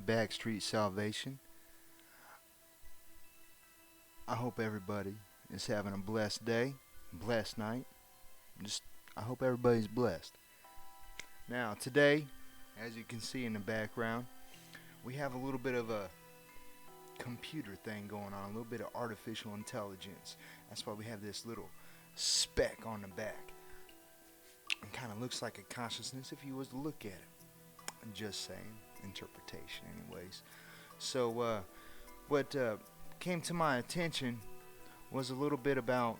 Backstreet Salvation. I hope everybody is having a blessed day, blessed night. Just I hope everybody's blessed. Now, today, as you can see in the background, we have a little bit of a computer thing going on, a little bit of artificial intelligence. That's why we have this little speck on the back. It kind of looks like a consciousness if you was to look at it. I'm just saying, interpretation anyways. So what came to my attention was a little bit about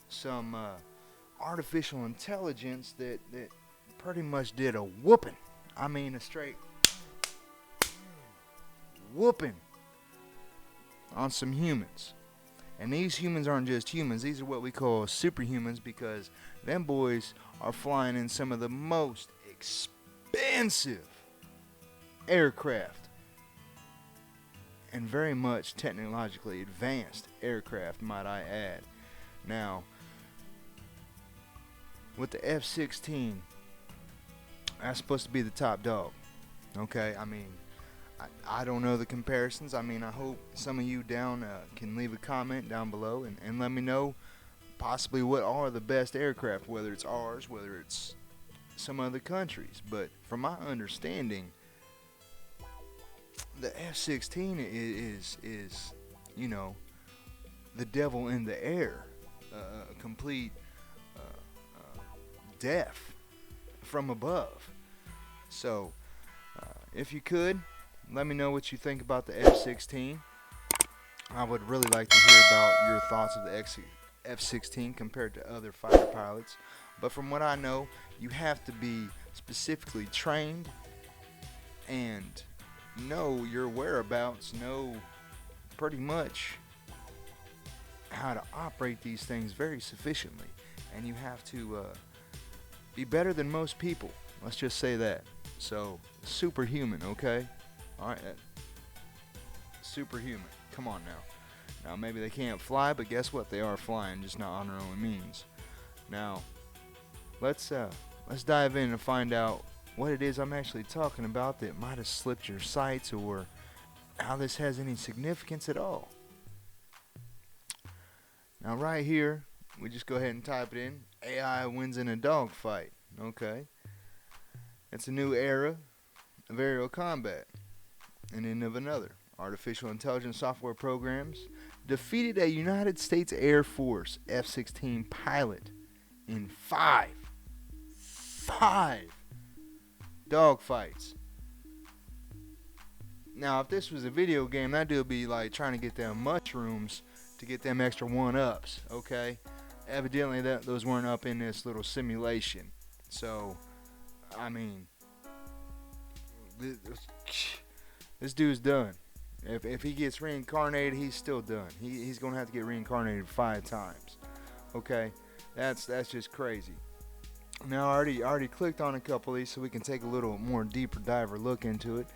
some artificial intelligence that pretty much did a whooping. I mean a straight whooping on some humans. And these humans aren't just humans, these are what we call superhumans, because them boys are flying in some of the most expensive aircraft and very much technologically advanced aircraft, might I add. Now, with the F-16, that's supposed to be the top dog. Okay, I mean, I don't know the comparisons. I mean, I hope some of you down can leave a comment down below and let me know possibly what are the best aircraft, whether it's ours, whether it's some other countries. But from my understanding, the F-16 is you know, the devil in the air, complete death from above. So, if you could, let me know what you think about the F-16. I would really like to hear about your thoughts of the F-16 compared to other fighter pilots. But from what I know, you have to be specifically trained and know your whereabouts, know pretty much how to operate these things very sufficiently. And you have to be better than most people. Let's just say that. So, superhuman, okay? Alright, superhuman. Come on now. Now, maybe they can't fly, but guess what? They are flying, just not on their own means. Now, let's dive in and find out what it is I'm actually talking about that might have slipped your sights, or how this has any significance at all. Now, right here, we just go ahead and type it in. AI wins in a dogfight. Okay. It's a new era of aerial combat. And end of another. Artificial intelligence software programs defeated a United States Air Force F-16 pilot in five dogfights. Now, if this was a video game, that dude would be like trying to get them mushrooms to get them extra one-ups, okay? Evidently, those weren't up in this little simulation. So, I mean, this dude's done. If he gets reincarnated, he's still done. He's gonna have to get reincarnated 5 times. Okay, that's just crazy. Now, I already clicked on a couple of these, so we can take a little more deeper diver look into it.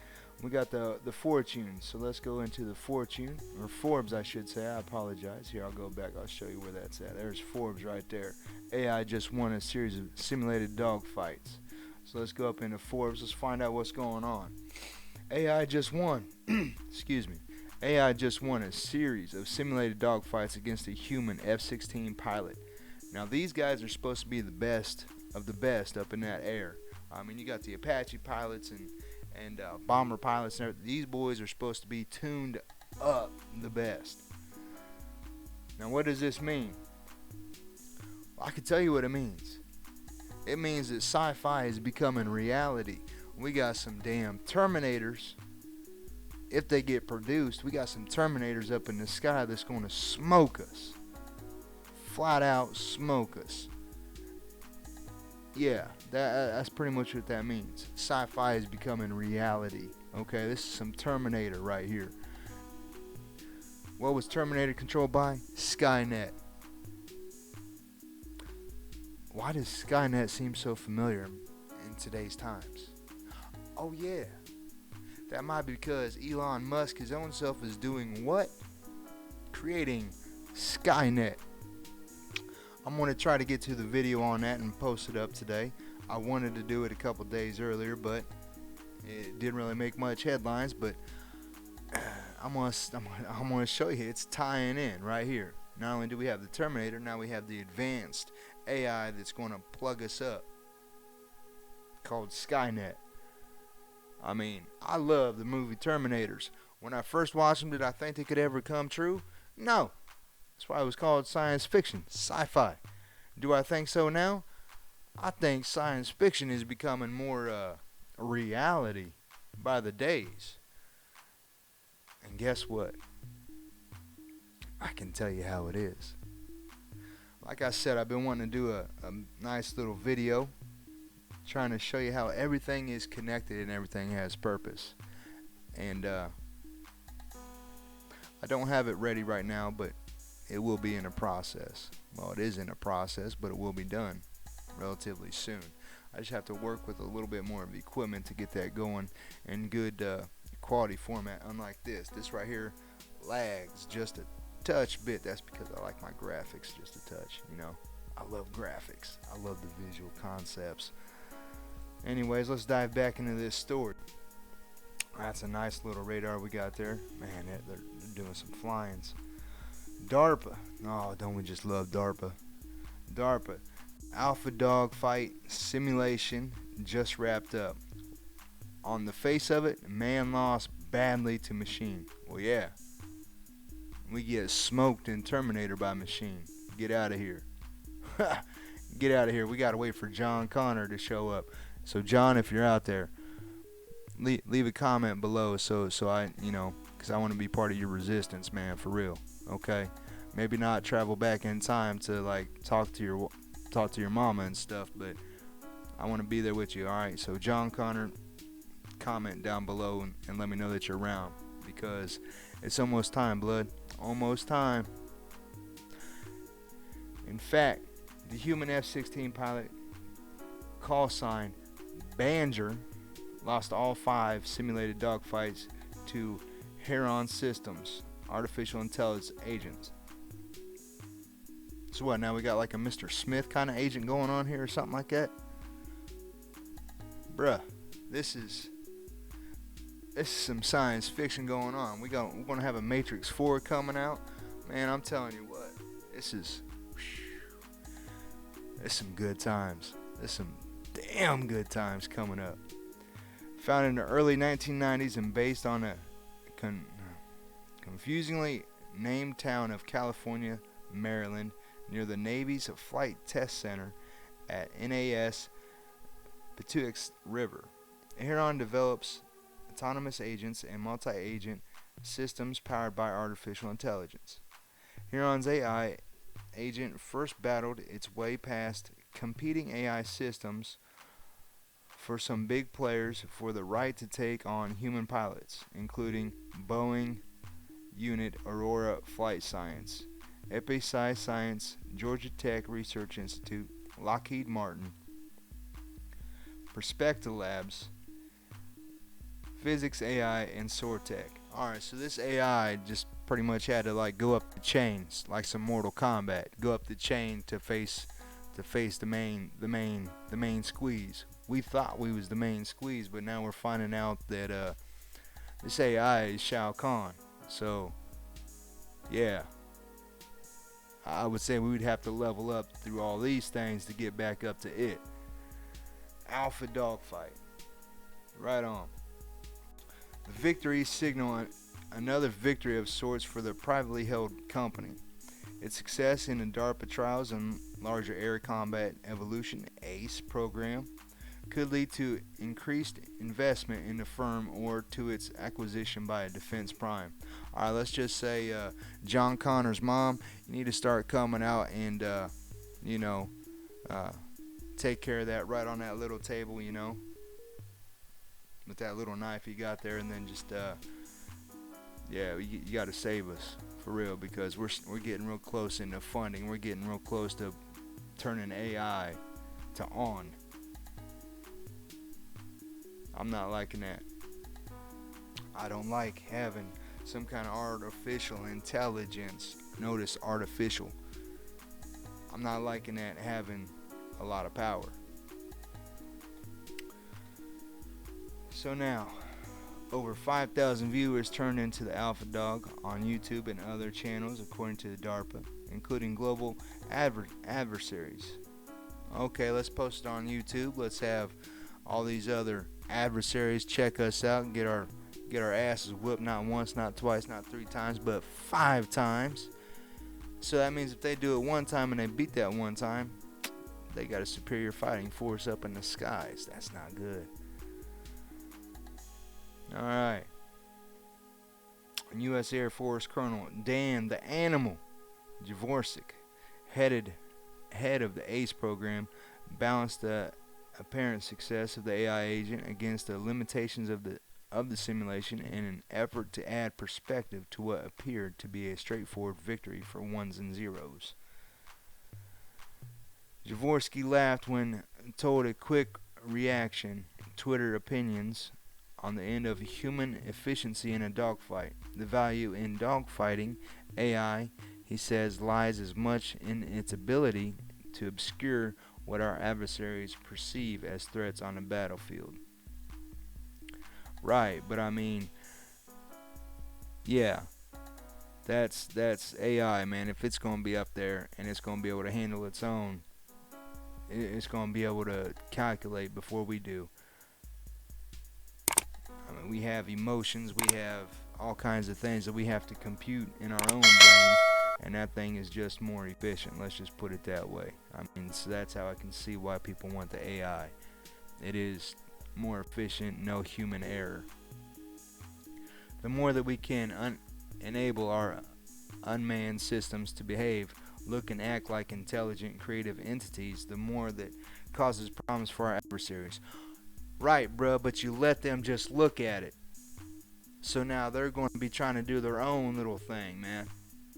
We got the fortune, so let's go into the fortune, or Forbes, I should say. I apologize. Here, I'll go back. I'll show you where that's at. There's Forbes right there. AI just won a series of simulated dogfights. So let's go up into Forbes. Let's find out what's going on. AI just won. Excuse me. AI just won a series of simulated dogfights against a human F-16 pilot. Now, these guys are supposed to be the best of the best up in that air. I mean, you got the Apache pilots and bomber pilots and everything. These boys are supposed to be tuned up the best. Now, what does this mean? Well, I can tell you what it means. It means that sci-fi is becoming reality. We got some damn Terminators. If they get produced, we got some Terminators up in the sky that's going to smoke us. Flat out smoke us. Yeah, that's pretty much what that means. Sci-fi is becoming reality. Okay, this is some Terminator right here. What was Terminator controlled by? Skynet. Why does Skynet seem so familiar in today's times? Oh yeah, that might be because Elon Musk, his own self, is doing what? Creating Skynet. I'm going to try to get to the video on that and post it up today. I wanted to do it a couple days earlier, but It didn't really make much headlines, but I'm gonna show you it's tying in right here. Not only do we have the Terminator, now we have the advanced AI that's going to plug us up, called Skynet. I mean, I love the movie Terminators. When I first watched them, did I think they could ever come true? No. That's why it was called science fiction, sci-fi. Do I think so now? I think science fiction is becoming more reality by the days. And guess what? I can tell you how it is. Like I said, I've been wanting to do a nice little video trying to show you how everything is connected and everything has purpose. And I don't have it ready right now, but it will be in a process. Well, it is in a process, but it will be done relatively soon. I just have to work with a little bit more of the equipment to get that going in good quality format. Unlike this right here lags just a touch bit. That's because I like my graphics just a touch, you know. I love graphics. I love the visual concepts. Anyways, let's dive back into this story. That's a nice little radar we got there. Man, they're doing some flyings. DARPA. Oh, don't we just love DARPA? DARPA. Alpha Dogfight simulation just wrapped up. On the face of it, man lost badly to machine. Well, yeah. We get smoked in Terminator by machine. Get out of here. Get out of here. We got to wait for John Connor to show up. So, John, if you're out there, leave a comment below so I, you know, because I want to be part of your resistance, man, for real. Okay? Maybe not travel back in time to, like, talk to your mama and stuff, but I want to be there with you, all right? So, John Connor, comment down below and let me know that you're around, because it's almost time, blood. Almost time. In fact, the human F-16 pilot, call sign Banger, lost all 5 simulated dogfights to Heron Systems, artificial intelligence agents. So what, now we got like a Mr. Smith kind of agent going on here or something like that? Bruh, this is some science fiction going on. We're going to have a Matrix 4 coming out. Man, I'm telling you what, this is some good times. There's some damn good times coming up. Founded in the early 1990s and based on a confusingly named town of California, Maryland, near the Navy's Flight Test Center at NAS Patuxent River. Heron develops autonomous agents and multi-agent systems powered by artificial intelligence. Heron's AI agent first battled its way past competing AI systems for some big players for the right to take on human pilots, including Boeing Unit Aurora Flight Science, Episci Science, Georgia Tech Research Institute, Lockheed Martin, Perspective Labs, Physics AI, and Sortech. Alright, so this AI just pretty much had to like go up the chains like some Mortal Kombat. Go up the chain to face the main squeeze. We thought we was the main squeeze, but now we're finding out that this AI is Shao Kahn. So yeah, I would say we would have to level up through all these things to get back up to it. Alpha Dogfight. Right on. The victory signal another victory of sorts for the privately held company. Its success in the DARPA trials and larger air combat evolution ACE program could lead to increased investment in the firm or to its acquisition by a defense prime. Alright, let's just say John Connor's mom, you need to start coming out and take care of that right on that little table, you know, with that little knife you got there, and then just you got to save us for real, because we're getting real close into funding. We're getting real close to turning AI to on. I'm not liking that. I don't like having some kind of artificial intelligence. Notice artificial. I'm not liking that having a lot of power. So now, over 5,000 viewers turned into the Alpha Dog on YouTube and other channels, according to the DARPA, including global adversaries. Okay, let's post it on YouTube. Let's have all these other adversaries check us out and get our asses whooped not once, not twice, not 3 times, but 5 times. So that means if they do it one time and they beat that one time, they got a superior fighting force up in the skies. That's not good. Alright. U.S. Air Force Colonel Dan the Animal Javorcik, head of the ACE program, balanced the apparent success of the AI agent against the limitations of the simulation in an effort to add perspective to what appeared to be a straightforward victory for ones and zeros. Javorski laughed when told a quick reaction Twitter opinions on the end of human efficiency in a dogfight. The value in dogfighting AI, he says, lies as much in its ability to obscure what our adversaries perceive as threats on the battlefield. Right, but I mean, yeah, that's AI, man. If it's going to be up there and it's going to be able to handle its own, it's going to be able to calculate before we do. I mean, we have emotions, we have all kinds of things that we have to compute in our own brains, and that thing is just more efficient. Let's just put it that way. I mean, so that's how I can see why people want the AI. It is more efficient, no human error. The more that we can enable our unmanned systems to behave, look and act like intelligent, creative entities, the more that causes problems for our adversaries. Right, bro, but you let them just look at it. So now they're going to be trying to do their own little thing, man.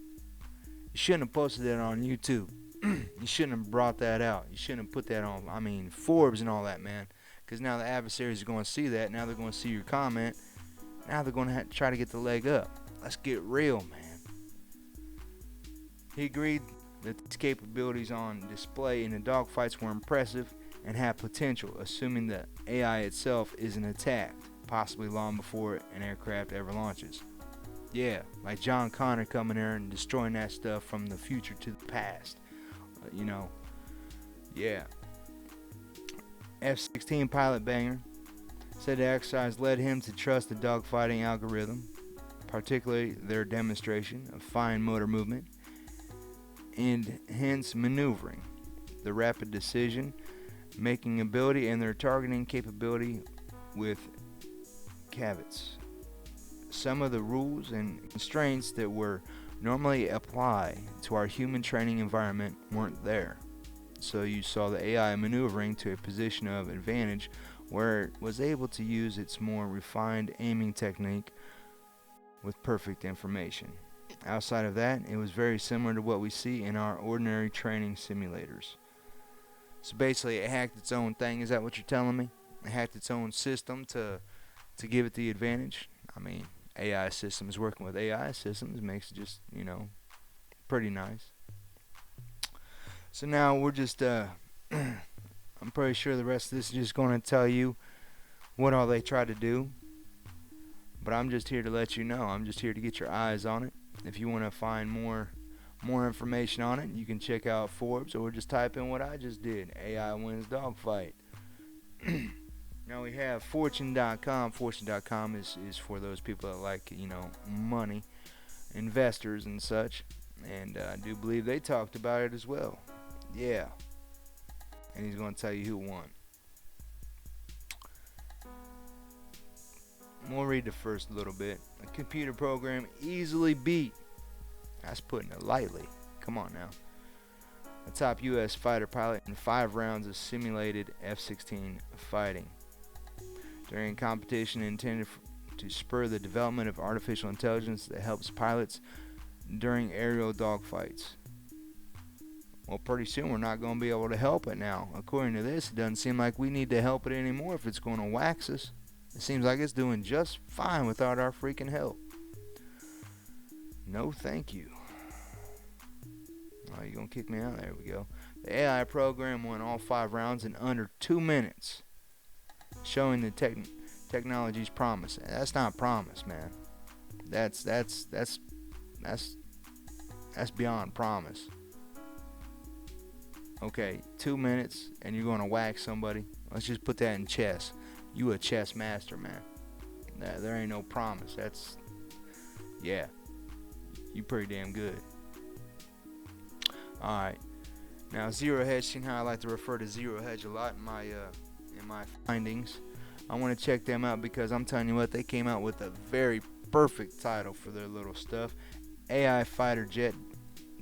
You shouldn't have posted that on YouTube. You shouldn't have brought that out. You shouldn't have put that on, Forbes and all that, man. Because now the adversaries are going to see that. Now they're going to see your comment. Now they're going to try to get the leg up. Let's get real, man. He agreed that these capabilities on display in the dogfights were impressive and have potential, assuming that AI itself isn't attacked, possibly long before an aircraft ever launches. Yeah, like John Connor coming there and destroying that stuff from the future to the past. Yeah. F-16 pilot Banger said the exercise led him to trust the dogfighting algorithm, particularly their demonstration of fine motor movement and hence maneuvering, the rapid decision making ability, and their targeting capability with caveats. Some of the rules and constraints that were normally apply to our human training environment weren't there. So you saw the AI maneuvering to a position of advantage where it was able to use its more refined aiming technique with perfect information. Outside of that, it was very similar to what we see in our ordinary training simulators. So basically, it hacked its own thing. Is that what you're telling me? It hacked its own system to give it the advantage. I mean, AI systems working with AI systems makes it just, pretty nice. So now we're just, I'm pretty sure the rest of this is just going to tell you what all they tried to do. But I'm just here to let you know. I'm just here to get your eyes on it. If you want to find more information on it, you can check out Forbes or just type in what I just did. AI wins dogfight. Now we have Fortune.com. Fortune.com is for those people that like, money, investors and such. And I do believe they talked about it as well. Yeah. And he's going to tell you who won. We'll read the first little bit. A computer program easily beat. That's putting it lightly. Come on now. A top U.S. fighter pilot in 5 rounds of simulated F-16 fighting. During competition intended to spur the development of artificial intelligence that helps pilots during aerial dogfights. Well, pretty soon we're not going to be able to help it now. According to this, it doesn't seem like we need to help it anymore if it's going to wax us. It seems like it's doing just fine without our freaking help. No thank you. Oh, you're going to kick me out? There we go. The AI program won all 5 rounds in under 2 minutes, showing the Technology's promise. That's not promise, man. That's beyond promise. Okay, 2 minutes and you're gonna whack somebody. Let's just put that in chess. You a chess master, man. There ain't no promise. Yeah, you pretty damn good. Alright. Now, zero hedge, seeing how I like to refer to zero hedge a lot in my findings. I want to check them out because I'm telling you what, they came out with a very perfect title for their little stuff. AI fighter jet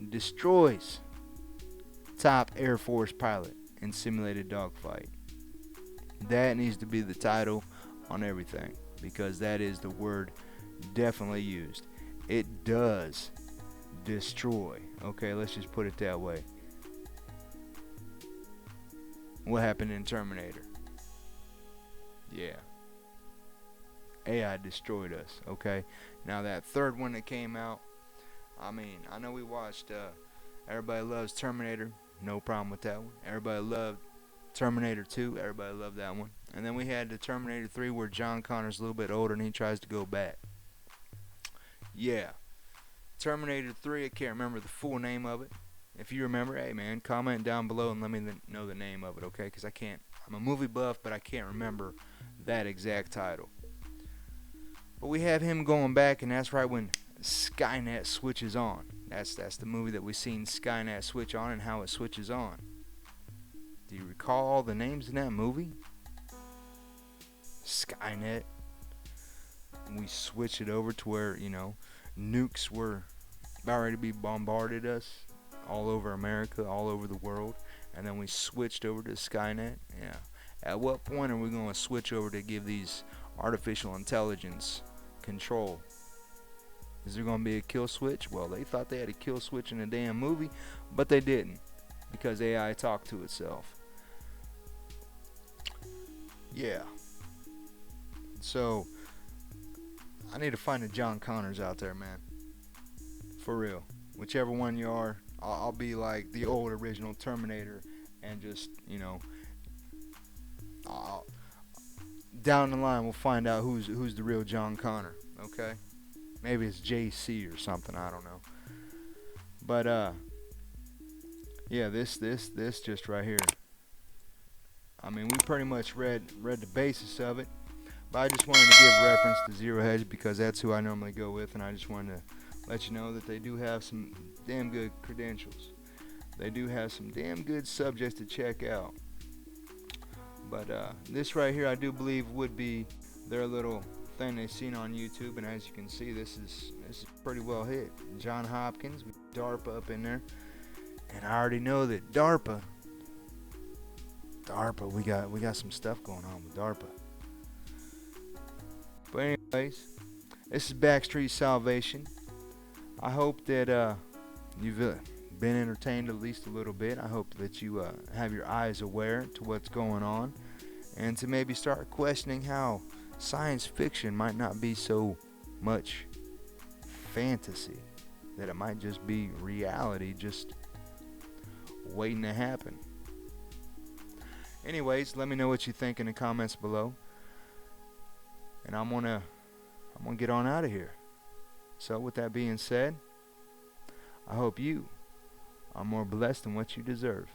destroys top Air Force pilot in simulated dogfight. That needs to be the title on everything because that is the word definitely used. It does destroy. Okay, let's just put it that way. What happened in Terminator? Yeah. AI destroyed us. Okay. Now that third one that came out, I mean, I know we watched Everybody Loves Terminator. No problem with that one. Everybody loved Terminator 2. Everybody loved that one. And then we had the Terminator 3 where John Connor's a little bit older and he tries to go back. Yeah. Terminator 3, I can't remember the full name of it. If you remember, hey man, comment down below and let me know the name of it, okay? Because I can't, I'm a movie buff, but I can't remember that exact title. But we have him going back, and that's right when Skynet switches on. That's the movie that we seen Skynet switch on and how it switches on. Do you recall all the names in that movie? Skynet. We switch it over to where, nukes were about ready to be bombarded us all over America, all over the world, and then we switched over to Skynet. Yeah. At what point are we going to switch over to give these artificial intelligence control? Is there going to be a kill switch? Well, they thought they had a kill switch in a damn movie, but they didn't because AI talked to itself. Yeah. So, I need to find the John Connors out there, man. For real. Whichever one you are, I'll be like the old original Terminator and just, down the line we'll find out who's the real John Connor, okay? Maybe it's JC or something, I don't know. But yeah, this just right here. I mean, we pretty much read the basis of it, but I just wanted to give reference to Zero Hedge because that's who I normally go with, and I just wanted to let you know that they do have some damn good credentials. They do have some damn good subjects to check out. But this right here, I do believe would be their little thing they've seen on YouTube, and as you can see, this is pretty well hit. John Hopkins with DARPA up in there, and I already know that DARPA, we got some stuff going on with DARPA. But anyways, this is Backstreet Salvation. I hope that you've been entertained at least a little bit. I hope that you have your eyes aware to what's going on, and to maybe start questioning how science fiction might not be so much fantasy, that it might just be reality just waiting to happen. Anyways, let me know what you think in the comments below, and I'm gonna get on out of here. So with that being said, I hope you are more blessed than what you deserve.